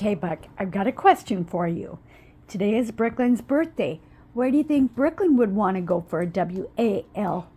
Okay, Buck, I've got a question for you. Today is Brooklyn's birthday. Where do you think Brooklyn would want to go for a WALKIES?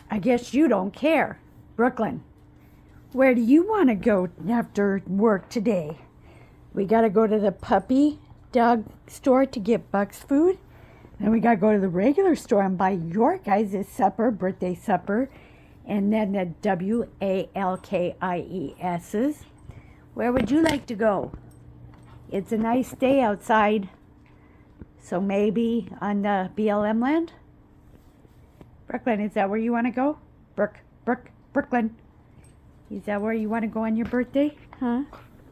I guess you don't care. Brooklyn, where do you want to go after work today? We got to go to the puppy dog store to get Buck's food. Then we got to go to the regular store and buy your guys' supper, birthday supper. And then the WALKIES's. Where would you like to go? It's a nice day outside. So maybe on the BLM land? Brooklyn, is that where you want to go? Brooklyn. Is that where you want to go on your birthday? Huh?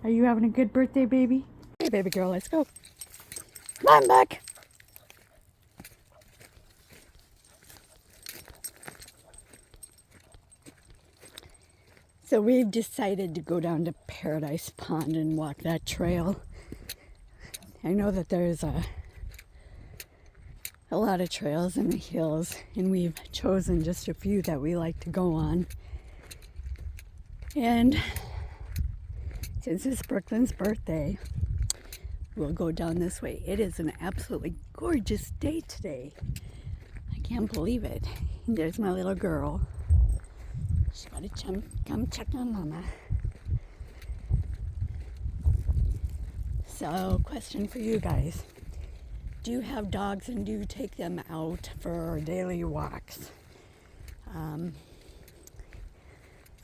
Are you having a good birthday, baby? Hey, baby girl, let's go. Come on, Buck. So we've decided to go down to Paradise Pond and walk that trail. I know that there's a lot of trails in the hills, and we've chosen just a few that we like to go on. And since it's Brooklyn's birthday, we'll go down this way. It is an absolutely gorgeous day today. I can't believe it. And there's my little girl. She wanted to come check on Mama. So, question for you guys. Do you have dogs and do you take them out for daily walks? If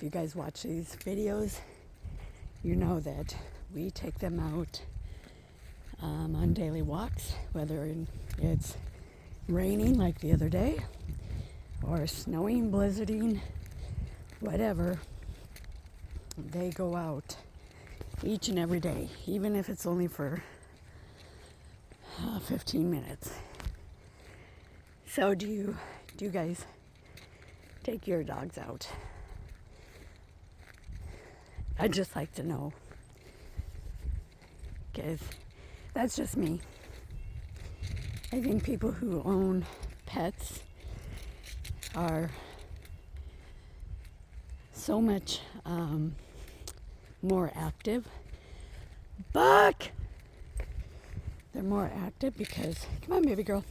you guys watch these videos, you know that we take them out on daily walks, whether it's raining like the other day, or snowing, blizzarding, whatever. They go out each and every day, even if it's only for 15 minutes. So do you guys take your dogs out? I'd just like to know, because that's just me. I think people who own pets are so much more active. Buck! They're more active because, come on, baby girl,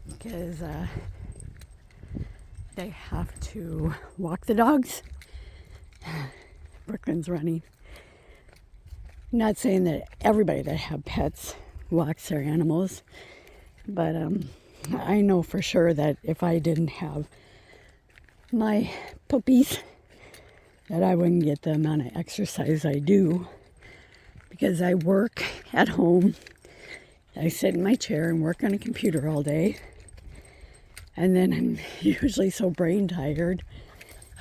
because they have to walk the dogs. Brooklyn's running. Not saying that everybody that have pets walks their animals, but I know for sure that if I didn't have my puppies, that I wouldn't get the amount of exercise I do, because I work at home. I sit in my chair and work on a computer all day, and then I'm usually so brain tired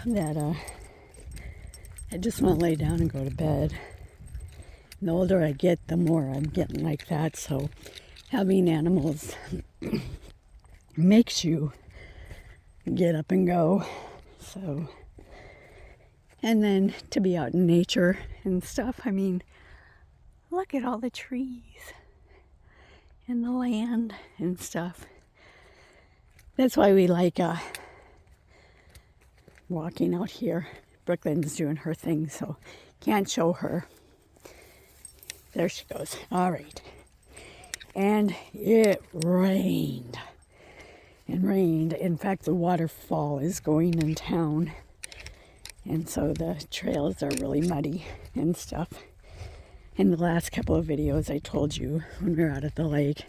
that I just want to lay down and go to bed. And the older I get, the more I'm getting like that. So having animals makes you get up and go. So, and then to be out in nature and stuff. I mean, look at all the trees and the land and stuff. That's why we like walking out here. Brooklyn's doing her thing, so can't show her. There she goes. All right. And it rained. And rained. In fact, the waterfall is going in town. And so the trails are really muddy and stuff. In the last couple of videos, I told you when we were out at the lake,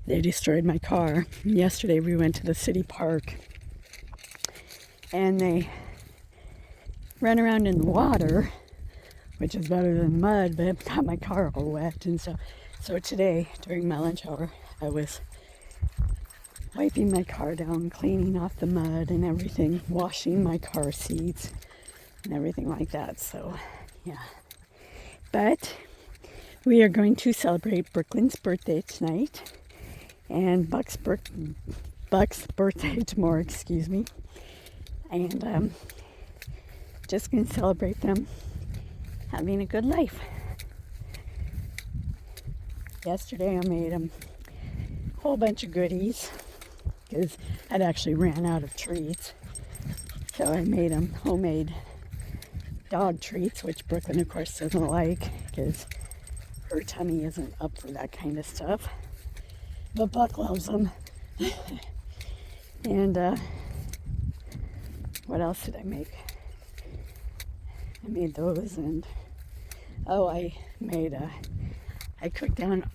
they destroyed my car. Yesterday, we went to the city park. And they ran around in the water, which is better than mud, but it got my car all wet and stuff. So today, during my lunch hour, I was wiping my car down, cleaning off the mud and everything, washing my car seats and everything like that. So, yeah. But we are going to celebrate Brooklyn's birthday tonight and Buck's birthday tomorrow, excuse me. And just going to celebrate them having a good life. Yesterday I made them a whole bunch of goodies because I'd actually ran out of treats. So I made them homemade dog treats, which Brooklyn, of course, doesn't like because her tummy isn't up for that kind of stuff. But Buck loves them. And what else did I make? I made those, and I cooked down,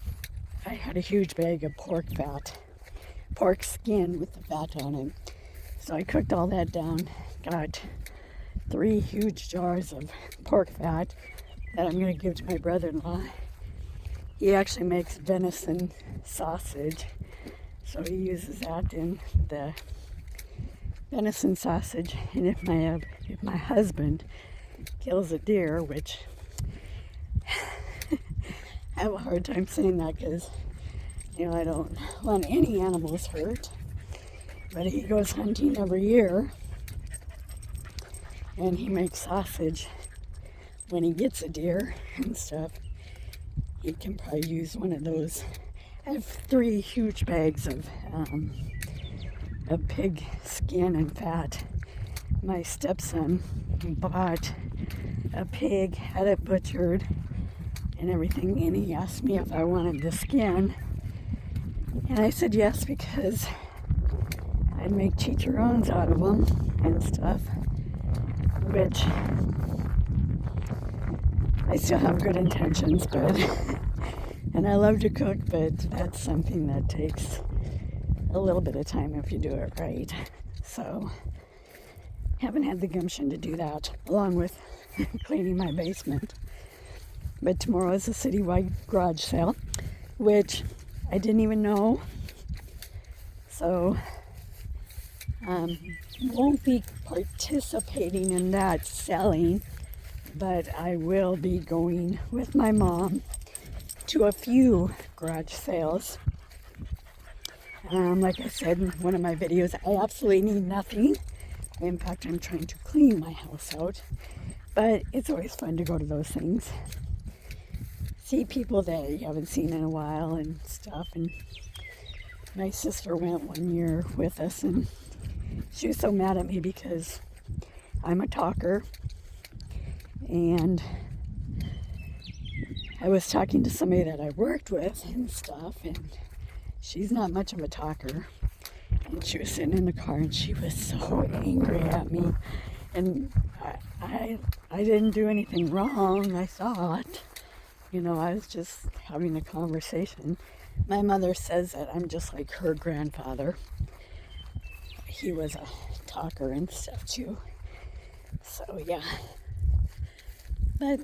I had a huge bag of pork fat, pork skin with the fat on it. So I cooked all that down, got 3 huge jars of pork fat that I'm going to give to my brother-in-law. He actually makes venison sausage, so he uses that in the venison sausage. And if my husband kills a deer, which I have a hard time saying that because, I don't want any animals hurt, but he goes hunting every year and he makes sausage when he gets a deer and stuff. He can probably use one of those. I have 3 huge bags of pig skin and fat. My stepson bought a pig, had it butchered and everything, and he asked me if I wanted the skin, and I said yes because I'd make chicharrones out of them and stuff, which I still have good intentions, but and I love to cook, but that's something that takes a little bit of time if you do it right. So haven't had the gumption to do that, along with cleaning my basement. But tomorrow is a citywide garage sale, which I didn't even know. So won't be participating in that selling, but I will be going with my mom to a few garage sales. Like I said in one of my videos, I absolutely need nothing. In fact, I'm trying to clean my house out, but it's always fun to go to those things. See people that you haven't seen in a while and stuff. And my sister went one year with us, and she was so mad at me because I'm a talker, and I was talking to somebody that I worked with and stuff, and she's not much of a talker, and she was sitting in the car and she was so angry at me, and I didn't do anything wrong, I thought. I was just having a conversation. My mother says that I'm just like her grandfather. He was a talker and stuff too. So yeah. But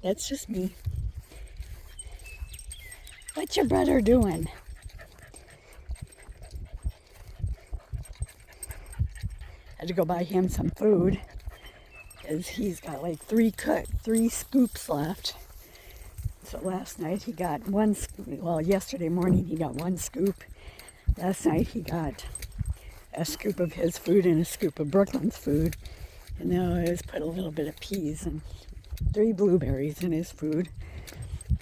that's just me. What's your brother doing? Had to go buy him some food because he's got like 3 scoops left. So last night he got 1 scoop. Well, yesterday morning he got 1 scoop. Last night he got a scoop of his food and a scoop of Brooklyn's food. And now I just put a little bit of peas and 3 blueberries in his food.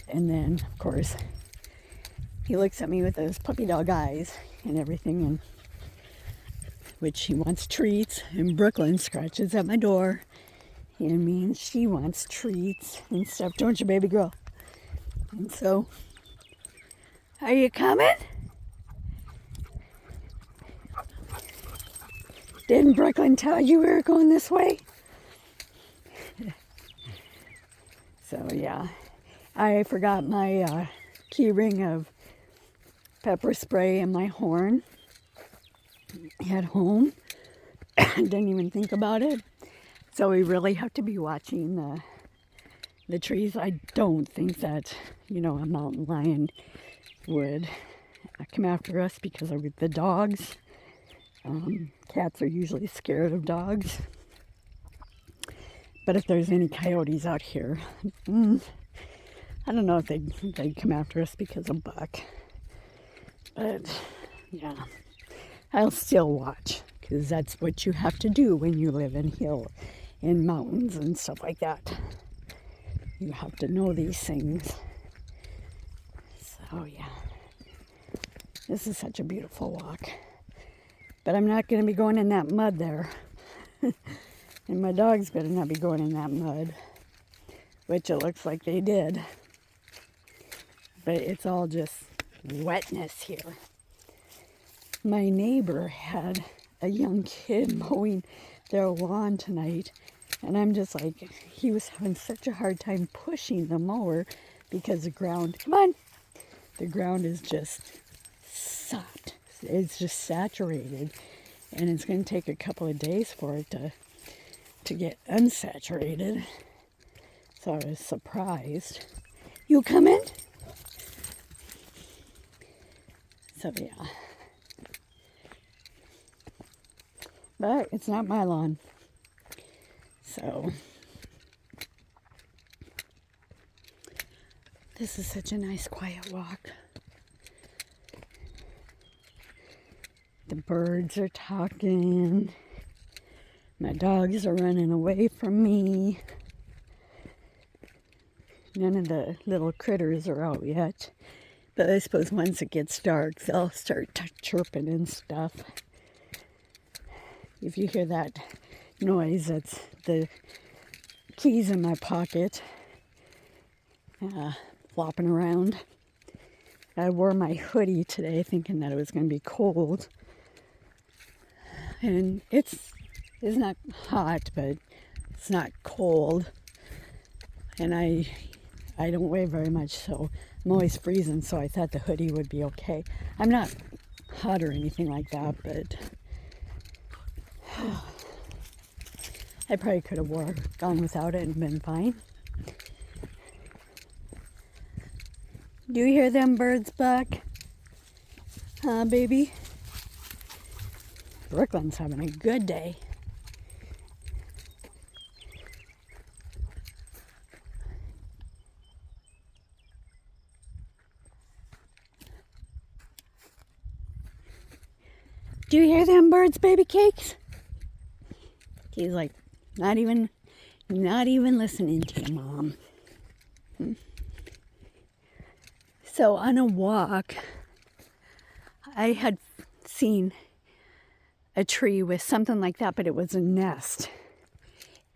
And then, of course, he looks at me with those puppy dog eyes and everything, and which he wants treats. And Brooklyn scratches at my door. And means she wants treats and stuff. Don't you, baby girl? And so, are you coming? Didn't Brooklyn tell you we were going this way? So yeah, I forgot my key ring of pepper spray and my horn at home. Didn't even think about it. So we really have to be watching the trees. I don't think that, a mountain lion would come after us because of the dogs. Cats are usually scared of dogs. But if there's any coyotes out here, I don't know if they'd come after us because of Buck. But yeah, I'll still watch because that's what you have to do when you live in mountains and stuff like that. You have to know these things. So yeah, this is such a beautiful walk. But I'm not going to be going in that mud there. And my dogs better not be going in that mud, which it looks like they did. But it's all just wetness here. My neighbor had a young kid mowing their lawn tonight, and I'm just like, he was having such a hard time pushing the mower because the ground, come on, the ground is just soft. It's just saturated, and it's going to take a couple of days for it to get unsaturated. So I was surprised. You coming? So yeah. But it's not my lawn. So this is such a nice quiet walk. The birds are talking. My dogs are running away from me. None of the little critters are out yet. But I suppose once it gets dark, they'll start chirping and stuff. If you hear that noise, that's the keys in my pocket flopping around. I wore my hoodie today thinking that it was going to be cold. And it's not hot, but it's not cold. And I don't weigh very much, so I'm always freezing, so I thought the hoodie would be okay. I'm not hot or anything like that, but I probably could have gone without it and been fine. Do you hear them birds back? Huh, baby? Brooklyn's having a good day. Do you hear them birds, baby cakes? He's like, not even listening to you, Mom. So on a walk, I had seen a tree with something like that, but it was a nest.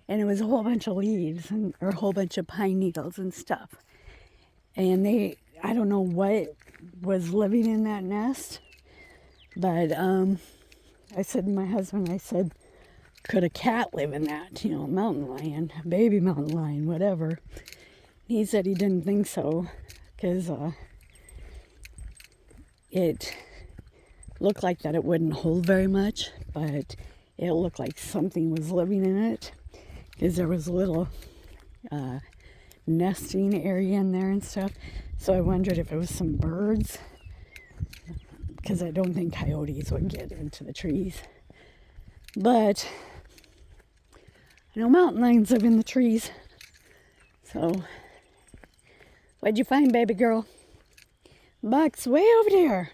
And it was a whole bunch of leaves or a whole bunch of pine needles and stuff. And I don't know what was living in that nest, but I said to my husband, could a cat live in that? You know, a mountain lion, a baby mountain lion, whatever. He said he didn't think so because it looked like that it wouldn't hold very much, but it looked like something was living in it because there was a little nesting area in there and stuff. So I wondered if it was some birds, because I don't think coyotes would get into the trees. But I know mountain lions live in the trees. So, what'd you find, baby girl? Buck's way over there.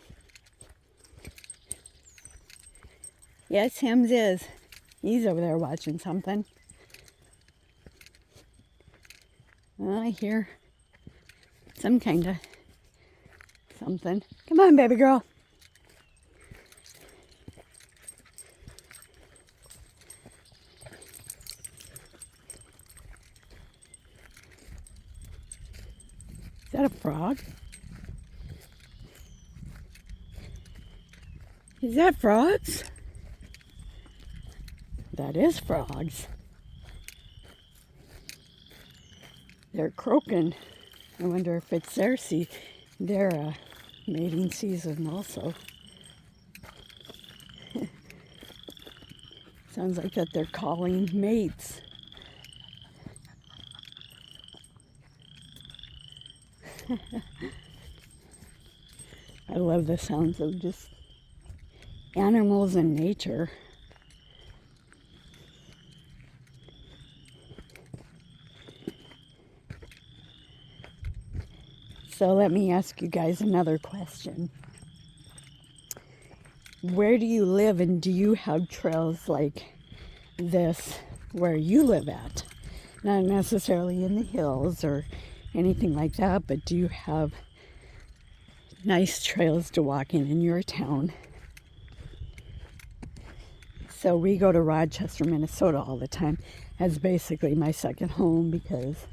Yes, Hims is. He's over there watching something. Well, I hear some kind of something. Come on, baby girl. Is that a frog? Is that frogs? That is frogs. They're croaking. I wonder if it's their mating season also. Sounds like that they're calling mates. I love the sounds of just animals and nature. So let me ask you guys another question. Where do you live, and do you have trails like this where you live at? Not necessarily in the hills or anything like that, but do you have nice trails to walk in your town? So we go to Rochester, Minnesota all the time. That's basically my second home because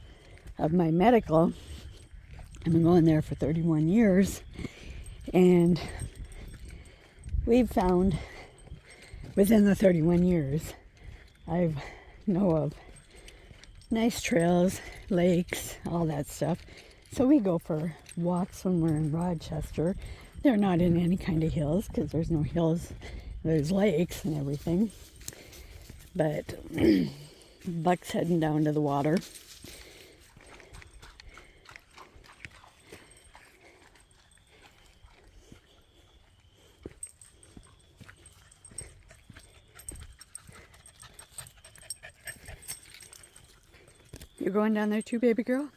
of my medical. I've been going there for 31 years. And we've found within the 31 years, I know of nice trails, lakes, all that stuff. So we go for walks when we're in Rochester. They're not in any kind of hills because there's no hills. There's lakes and everything. But Buck's heading down to the water. You're going down there too, baby girl?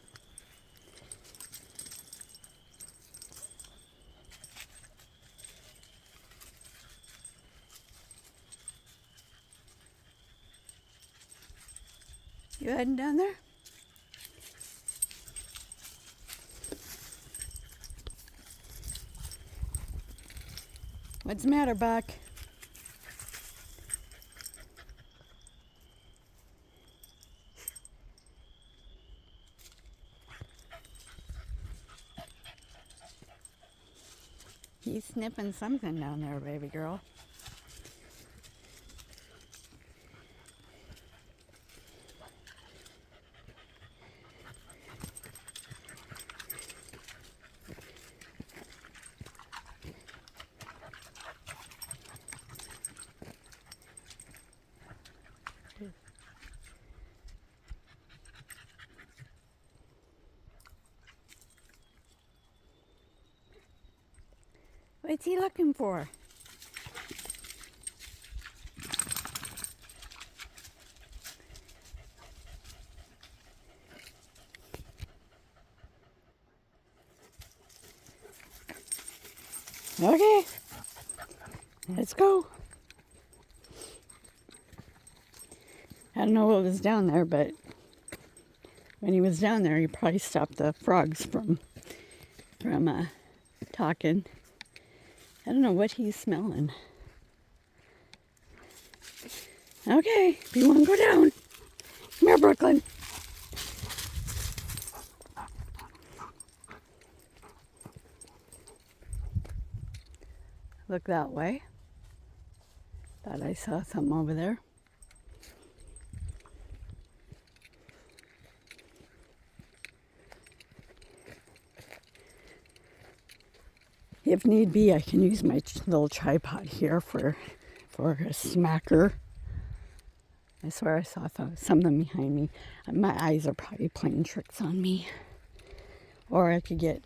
You heading down there? What's the matter, Buck? He's sniffing something down there, baby girl. What's he looking for? Okay, let's go. I don't know what was down there, but when he was down there, he probably stopped the frogs from talking. I don't know what he's smelling. Okay, if you want to go down, come here, Brooklyn. Look that way. Thought I saw something over there. If need be, I can use my little tripod here for a smacker. I swear I saw something behind me. My eyes are probably playing tricks on me. Or I could get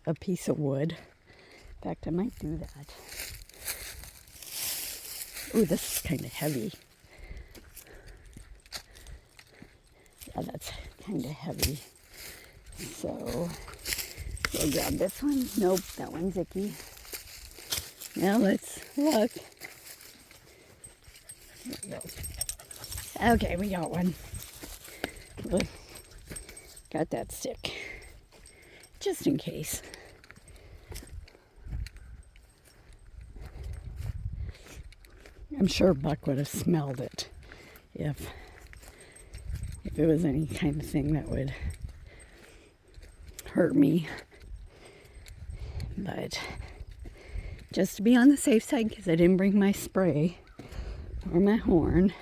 a piece of wood. In fact, I might do that. Ooh, this is kind of heavy. Yeah, that's kind of heavy. So, we'll grab this one. Nope, that one's icky. Now let's look. There we go. Okay, we got one. Look, got that stick. Just in case. I'm sure Buck would have smelled it if it was any kind of thing that would hurt me. But just to be on the safe side, because I didn't bring my spray or my horn.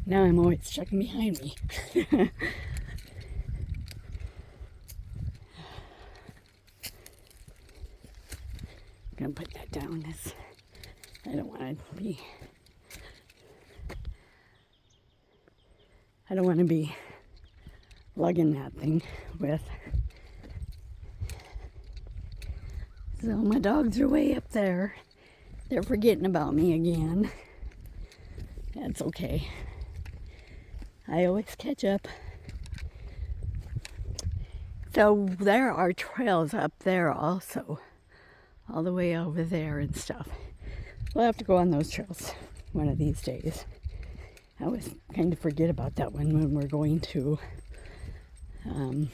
Now I'm always checking behind me. I'm gonna put that down. I don't want to be lugging that thing with. So my dogs are way up there. They're forgetting about me again. That's okay. I always catch up. So there are trails up there also. All the way over there and stuff. We'll have to go on those trails one of these days. I always kind of forget about that one when we're going to When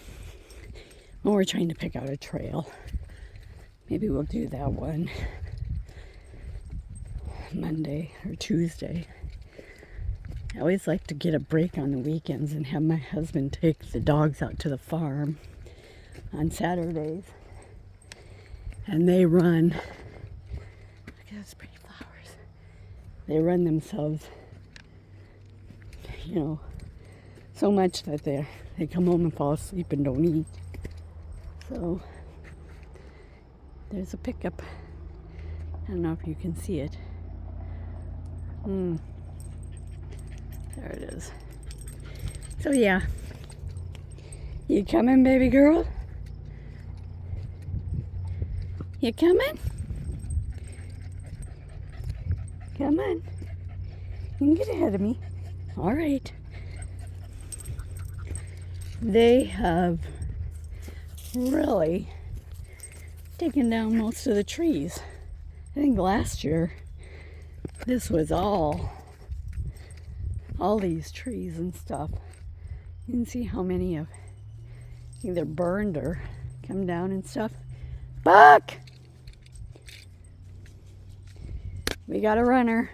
we're trying to pick out a trail. Maybe we'll do that one Monday or Tuesday. I always like to get a break on the weekends and have my husband take the dogs out to the farm on Saturdays. And they run, look at those pretty flowers. They run themselves, you know, so much that they come home and fall asleep and don't eat. So there's a pickup. I don't know if you can see it. There it is. So yeah. You coming, baby girl? You coming? Come on. You can get ahead of me. All right. They have really taken down most of the trees. I think last year this was all these trees and stuff. You can see how many have either burned or come down and stuff. Buck! We got a runner.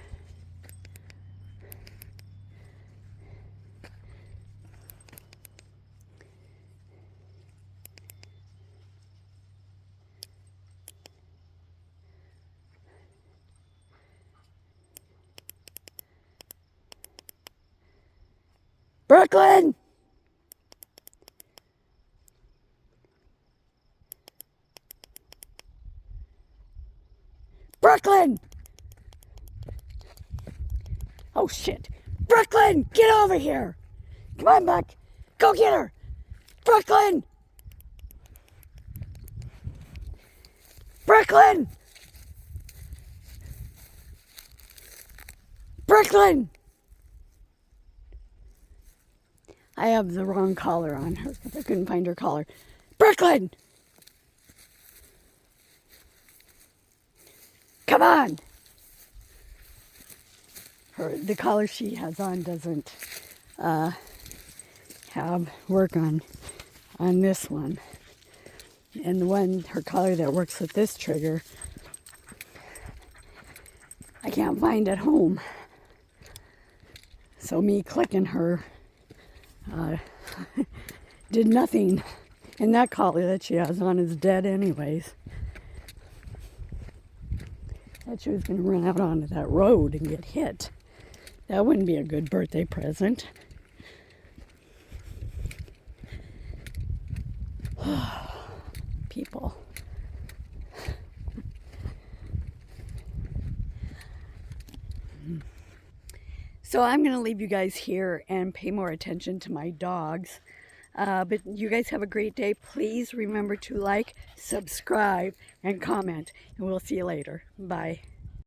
Brooklyn! Brooklyn! Oh shit! Brooklyn! Get over here! Come on, Buck! Go get her! Brooklyn! Brooklyn! Brooklyn! I have the wrong collar on her because I couldn't find her collar. Brooklyn! Come on! The collar she has on doesn't have work on this one. And the one, her collar that works with this trigger, I can't find at home. So me clicking her did nothing. And that collar that she has on is dead anyways. That she was going to run out onto that road and get hit. That wouldn't be a good birthday present. People. So I'm going to leave you guys here and pay more attention to my dogs. But you guys have a great day. Please remember to like, subscribe, and comment. And we'll see you later. Bye.